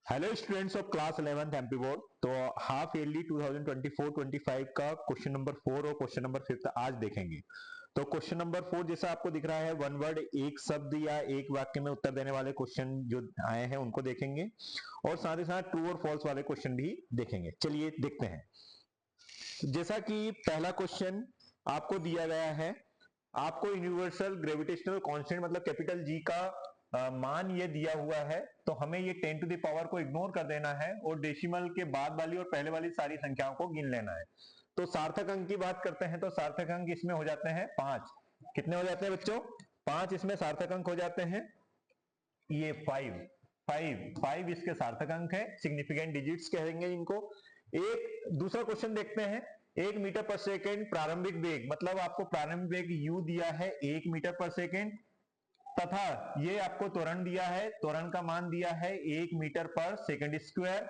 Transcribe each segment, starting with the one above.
Hello students of class 11th MP board. तो half yearly 2024-25 का question number 4 और question number 5 आज देखेंगे। तो क्वेश्चन नंबर 4 जैसा आपको दिख रहा है, वन वर्ड एक शब्द या एक वाक्य में उत्तर देने वाले क्वेश्चन जो आए हैं उनको देखेंगे और साथ ही साथ ट्रू और फॉल्स वाले क्वेश्चन भी देखेंगे। चलिए देखते हैं। जैसा कि पहला क्वेश्चन आपको दिया गया है, आपको यूनिवर्सल ग्रेविटेशनल कांस्टेंट मतलब कैपिटल जी का मान ये दिया हुआ है, तो हमें ये 10 टू द पावर को इग्नोर कर देना है और डेसिमल के बाद वाली और पहले वाली सारी संख्याओं को गिन लेना है। तो सार्थक अंक की बात करते हैं तो सार्थक अंक इसमें हो जाते हैं 5। कितने हो जाते हैं बच्चों? 5 इसमें सार्थक अंक हो जाते हैं। ये 5 इसके सार्थक अंक है, सिग्निफिकेंट डिजिट्स कहेंगे इनको। एक दूसरा क्वेश्चन देखते हैं। 1 मीटर पर सेकेंड प्रारंभिक वेग, मतलब आपको प्रारंभिक वेग u दिया है 1 मीटर पर सेकेंड, तथा ये आपको त्वरण दिया है, त्वरण का मान दिया है 1 मीटर पर सेकेंड स्क्वायर।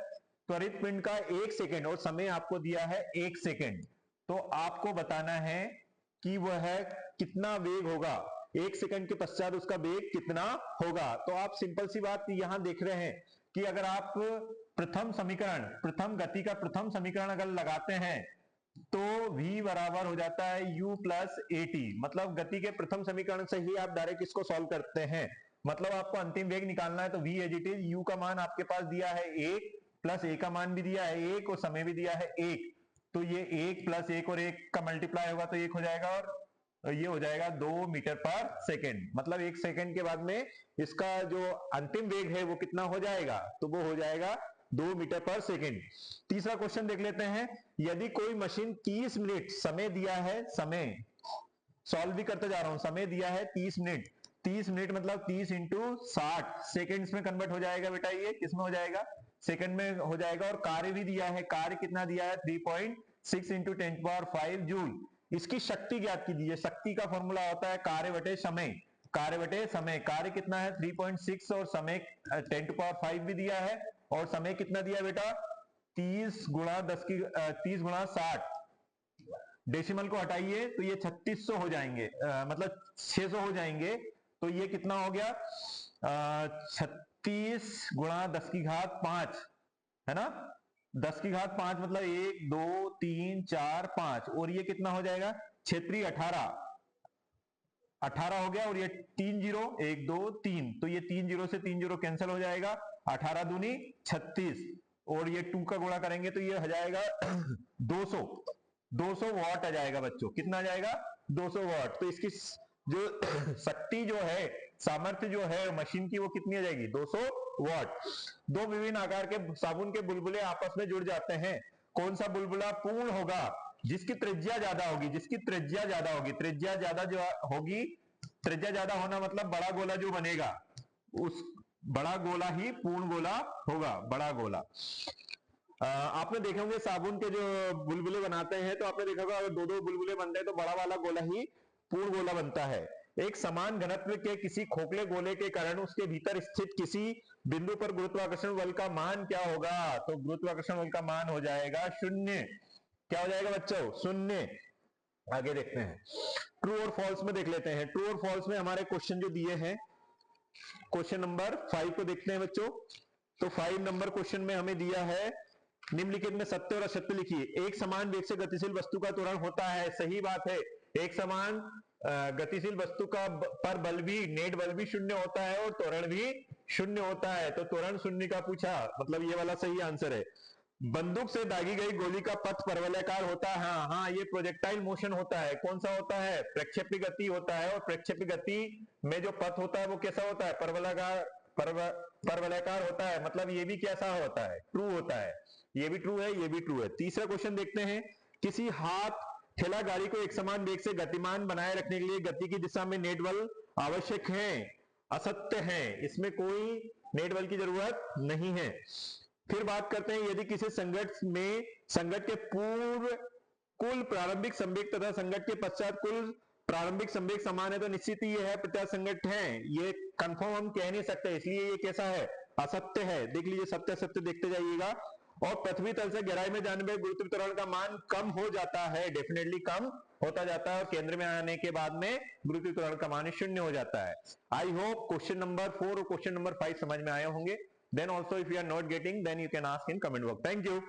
त्वरित पिंड का 1 सेकेंड और समय आपको दिया है 1 सेकेंड। तो आपको बताना है कि वह कितना वेग होगा, 1 सेकेंड के पश्चात उसका वेग कितना होगा। तो आप सिंपल सी बात यहां देख रहे हैं कि अगर आप प्रथम समीकरण, प्रथम गति का प्रथम समीकरण अगर लगाते हैं तो v बराबर हो जाता है u प्लस ए टी, मतलब गति के प्रथम समीकरण से ही आप डायरेक्ट इसको सॉल्व करते हैं। मतलब आपको अंतिम वेग निकालना है तो v as it is, u का मान आपके पास दिया है 1 प्लस a का मान भी दिया है 1 और समय भी दिया है 1। तो ये 1 प्लस 1 और 1 का मल्टीप्लाई होगा तो 1 हो जाएगा और ये हो जाएगा 2 मीटर पर सेकेंड। मतलब 1 सेकेंड के बाद में इसका जो अंतिम वेग है वो कितना हो जाएगा, तो वो हो जाएगा 2 मीटर पर सेकेंड। तीसरा क्वेश्चन देख लेते हैं। यदि कोई मशीन 30 मिनट समय दिया है, समय सॉल्व भी करते जा रहा हूं, समय दिया है 30 मिनट, 30 मिनट मतलब 30 इंटू 60 सेकेंड्स में कन्वर्ट हो जाएगा बेटा, ये किसमें हो जाएगा, सेकंड में हो जाएगा। और कार्य भी दिया है, कार्य कितना दिया है 3.6 इंटू 10⁵ जूल। इसकी शक्ति ज्ञात कीजिए। शक्ति का फॉर्मूला होता है कार्य बटे समय, कार्य बटे समय। कार्य कितना है 3.6 और समय 10⁵ भी दिया है और समय कितना दिया बेटा 30 गुणा 10 की 30 गुणा 60। डेसिमल को हटाइए तो ये 3600 हो जाएंगे, मतलब 600 हो जाएंगे। तो ये कितना हो गया 36 गुणा 10 की घात 5, है ना। 10 की घात 5 मतलब 1 2 3 4 5 और ये कितना हो जाएगा क्षेत्रीय 18 हो गया। और ये 3 जीरो 1 2 3, तो ये 3 जीरो से 3 जीरो कैंसिल हो जाएगा, 18 दूनी 36 और ये 2 का गुणा करेंगे तो ये हो जाएगा 200 वॉट आ जाएगा बच्चों। कितना आ जाएगा 200 वॉट। तो इसकी जो शक्ति जो है, सामर्थ्य जो है मशीन की, वो कितनी आ जाएगी 200 वॉट। दो विभिन्न आकार के साबुन के बुलबुले आपस में जुड़ जाते हैं, कौन सा बुलबुला पूर्ण होगा, जिसकी त्रिज्या ज्यादा होगी, जिसकी त्रिज्या ज्यादा होगी, त्रिज्या ज्यादा जो होगी, त्रिज्या ज्यादा होना मतलब बड़ा गोला जो बनेगा, उस बड़ा गोला ही पूर्ण गोला होगा, बड़ा गोला। आपने देखे होंगे साबुन के जो बुलबुले बनाते हैं तो आपने देखा होगा अगर दो दो बुलबुले बनते हैं तो बड़ा वाला गोला ही पूर्ण गोला बनता है। एक समान घनत्व के किसी खोखले गोले के कारण उसके भीतर स्थित किसी बिंदु पर गुरुत्वाकर्षण बल का मान क्या होगा, तो गुरुत्वाकर्षण बल का मान हो जाएगा 0। क्या हो जाएगा बच्चों 0। आगे देखते हैं, ट्रू और फॉल्स में देख लेते हैं। ट्रू और फॉल्स में हमारे क्वेश्चन जो दिए हैं, क्वेश्चन नंबर 5 को देखते हैं बच्चों। तो 5 नंबर क्वेश्चन में हमें दिया है निम्नलिखित में सत्य और असत्य लिखिए। एक समान वेग से गतिशील वस्तु का त्वरण होता है, सही बात है। एक समान गतिशील वस्तु का पर बल भी, नेट बल भी 0 होता है और त्वरण भी 0 होता है। तो त्वरण 0 का पूछा, मतलब ये वाला सही आंसर है। बंदूक से दागी गई गोली का पथ परवलयाकार होता है, हाँ हाँ ये प्रोजेक्टाइल मोशन होता है। कौन सा होता है, प्रक्षेपी गति होता है। और प्रक्षेपी गति में जो पथ होता है वो कैसा होता है, परवलयाकार होता है। मतलब ये भी कैसा होता है, ट्रू होता है। ये भी ट्रू है, ये भी ट्रू है। तीसरा क्वेश्चन देखते हैं। किसी हाथ ठेला गाड़ी को एक समान वेग से गतिमान बनाए रखने के लिए गति की दिशा में नेट बल आवश्यक है, असत्य है, इसमें कोई नेट बल की जरूरत नहीं है। फिर बात करते हैं, यदि किसी संगठ में संगठ के पूर्व कुल प्रारंभिक संवेग तथा संगठ के पश्चात कुल प्रारंभिक संवेग समान है तो निश्चित ही यह प्रत्यास्थ संगठ है। ये कंफर्म हम कह नहीं सकते, इसलिए ये कैसा है, असत्य है। देख लीजिए सत्य सत्य देखते जाइएगा। और पृथ्वी तल से गहराई में जाने पर गुरुत्व त्वरण का मान कम हो जाता है, डेफिनेटली कम होता जाता है और केंद्र में आने के बाद में गुरुत्व त्वरण का मान 0 हो जाता है। आई होप क्वेश्चन नंबर 4 और क्वेश्चन नंबर 5 समझ में आए होंगे। then also if you are not getting, then you can ask in comment box. Thank you.